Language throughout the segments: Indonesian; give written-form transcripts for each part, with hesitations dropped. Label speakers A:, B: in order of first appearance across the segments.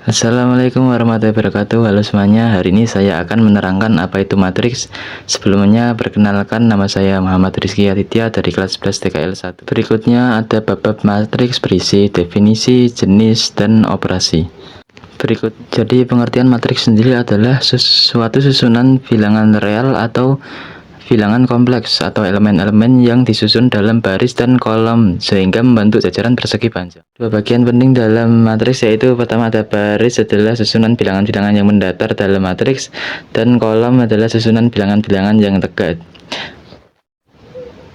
A: Assalamualaikum warahmatullahi wabarakatuh. Halo semuanya, hari ini saya akan menerangkan apa itu matriks. Sebelumnya perkenalkan, nama saya Muhammad Rizky Aditya dari kelas 11 TKL 1. Berikutnya ada bab matriks berisi definisi, jenis, dan operasi. Jadi pengertian matriks sendiri adalah suatu susunan bilangan real atau bilangan kompleks atau elemen-elemen yang disusun dalam baris dan kolom sehingga membentuk jajaran persegi panjang. Dua bagian penting dalam matriks yaitu pertama ada baris adalah susunan bilangan-bilangan yang mendatar dalam matriks dan kolom adalah susunan bilangan-bilangan yang tegak.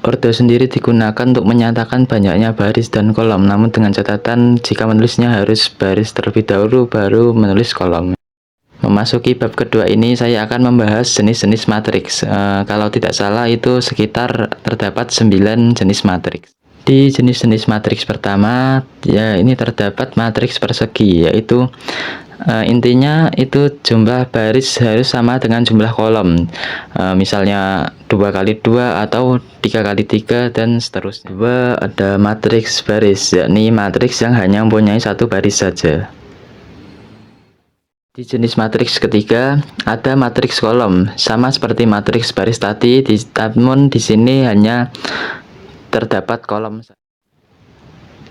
A: Ordo sendiri digunakan untuk menyatakan banyaknya baris dan kolom, namun dengan catatan jika menulisnya harus baris terlebih dahulu baru menulis kolom. Memasuki bab kedua ini saya akan membahas jenis-jenis matriks. Kalau tidak salah itu sekitar terdapat 9 jenis matriks. Di jenis-jenis matriks pertama ya ini terdapat matriks persegi, yaitu intinya itu jumlah baris harus sama dengan jumlah kolom. Misalnya 2 kali 2 atau 3 kali 3 dan seterusnya. Dua, ada matriks baris, yakni matriks yang hanya mempunyai satu baris saja. Di jenis matriks ketiga ada matriks kolom, sama seperti matriks baris tadi, namun di sini hanya terdapat kolom.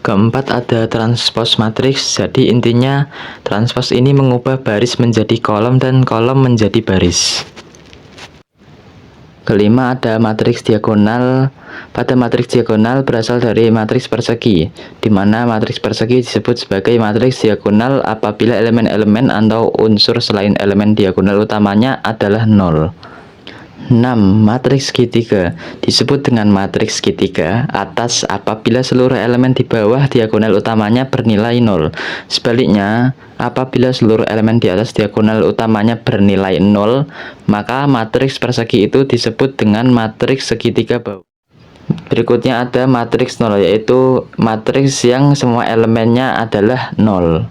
A: Keempat ada transpos matriks, jadi intinya transpos ini mengubah baris menjadi kolom dan kolom menjadi baris. Kelima ada matriks diagonal. Pada matriks diagonal berasal dari matriks persegi, di mana matriks persegi disebut sebagai matriks diagonal apabila elemen-elemen atau unsur selain elemen diagonal utamanya adalah 0. 6. Matriks segitiga disebut dengan matriks segitiga atas apabila seluruh elemen di bawah diagonal utamanya bernilai 0. Sebaliknya, apabila seluruh elemen di atas diagonal utamanya bernilai 0, maka matriks persegi itu disebut dengan matriks segitiga bawah. Berikutnya ada matriks 0, yaitu matriks yang semua elemennya adalah 0.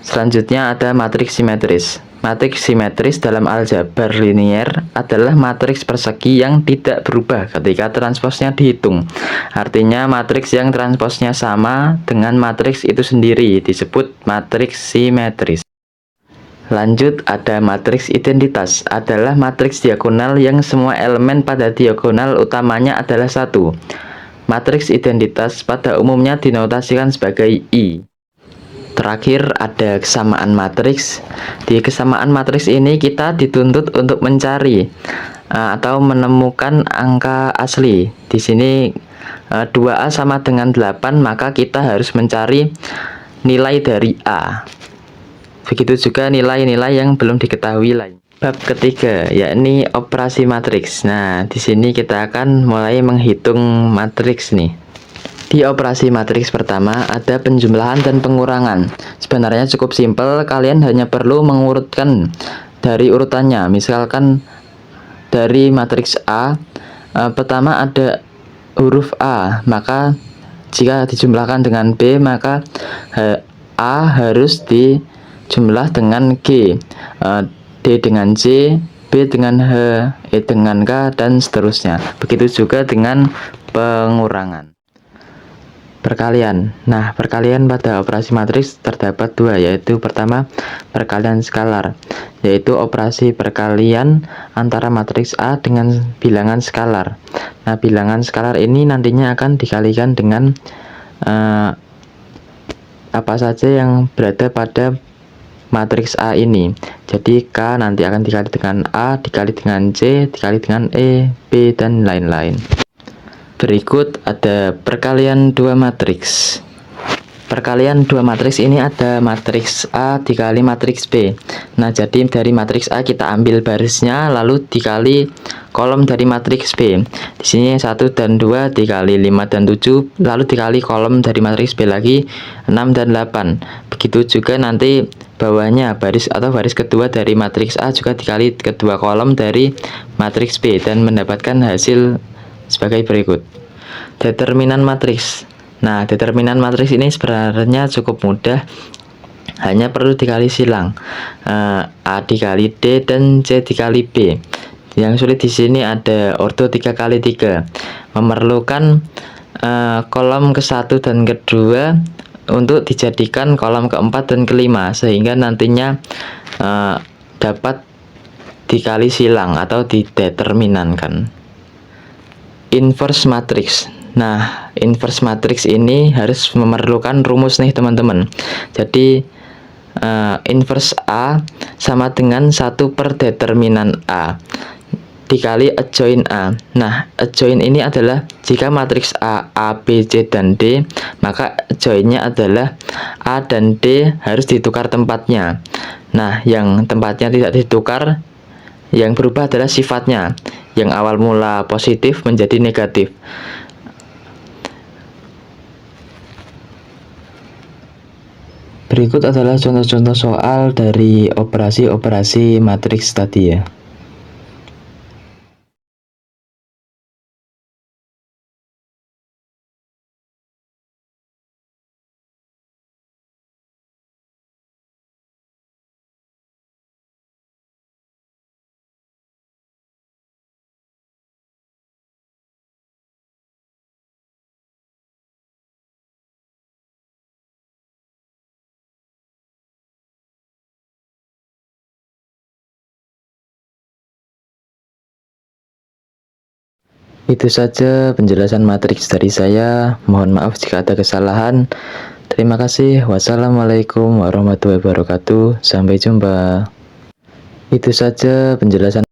A: Selanjutnya ada matriks simetris. Matriks simetris dalam aljabar linier adalah matriks persegi yang tidak berubah ketika transposnya dihitung. Artinya matriks yang transposnya sama dengan matriks itu sendiri disebut matriks simetris. Lanjut ada matriks identitas, adalah matriks diagonal yang semua elemen pada diagonal utamanya adalah 1. Matriks identitas pada umumnya dinotasikan sebagai I. Terakhir ada kesamaan matriks. Di kesamaan matriks ini kita dituntut untuk mencari atau menemukan angka asli. Di sini 2A sama dengan 8, maka kita harus mencari nilai dari A. Begitu juga nilai-nilai yang belum diketahui lain. Bab ketiga yakni operasi matriks. Nah, di sini kita akan mulai menghitung matriks nih. Di operasi matriks pertama ada penjumlahan dan pengurangan. Sebenarnya cukup simpel, kalian hanya perlu mengurutkan dari urutannya. Misalkan dari matriks A, pertama ada huruf A, maka jika dijumlahkan dengan B, maka A harus dijumlah dengan G, D dengan C, B dengan H, E dengan K, dan seterusnya. Begitu juga dengan pengurangan. Perkalian. Nah, perkalian pada operasi matriks terdapat dua, yaitu pertama perkalian skalar, yaitu operasi perkalian antara matriks A dengan bilangan skalar. Nah, bilangan skalar ini nantinya akan dikalikan dengan apa saja yang berada pada matriks A ini. Jadi K nanti akan dikali dengan A, dikali dengan C, dikali dengan E, B, dan lain-lain. Berikut ada perkalian dua matriks. Perkalian dua matriks ini ada matriks A dikali matriks B. Nah, jadi dari matriks A kita ambil barisnya lalu dikali kolom dari matriks B. Di sini 1 dan 2 dikali 5 dan 7, lalu dikali kolom dari matriks B lagi 6 dan 8. Begitu juga nanti bawahnya baris atau baris kedua dari matriks A juga dikali kedua kolom dari matriks B dan mendapatkan hasil sebagai berikut. Determinan matriks. Nah, determinan matriks ini sebenarnya cukup mudah, hanya perlu dikali silang. A dikali D dan C dikali B. Yang sulit di sini ada ordo 3 kali 3. Memerlukan kolom ke-1 dan kedua untuk dijadikan kolom keempat dan kelima, sehingga nantinya dapat dikali silang atau dideterminankan. Inverse matrix. Nah, inverse matrix ini harus memerlukan rumus nih teman-teman. Jadi inverse A sama dengan 1 per determinan A dikali adjoin A. Nah, adjoin ini adalah jika matriks A, B, C, dan D, maka adjoinnya adalah A dan D harus ditukar tempatnya. Nah, yang tempatnya tidak ditukar, yang berubah adalah sifatnya. Yang awal mula positif menjadi negatif. Berikut adalah contoh-contoh soal dari operasi-operasi matriks tadi ya. Itu saja penjelasan matriks dari saya. Mohon maaf jika ada kesalahan. Terima kasih. Wassalamualaikum warahmatullahi wabarakatuh. Sampai jumpa. Itu saja penjelasan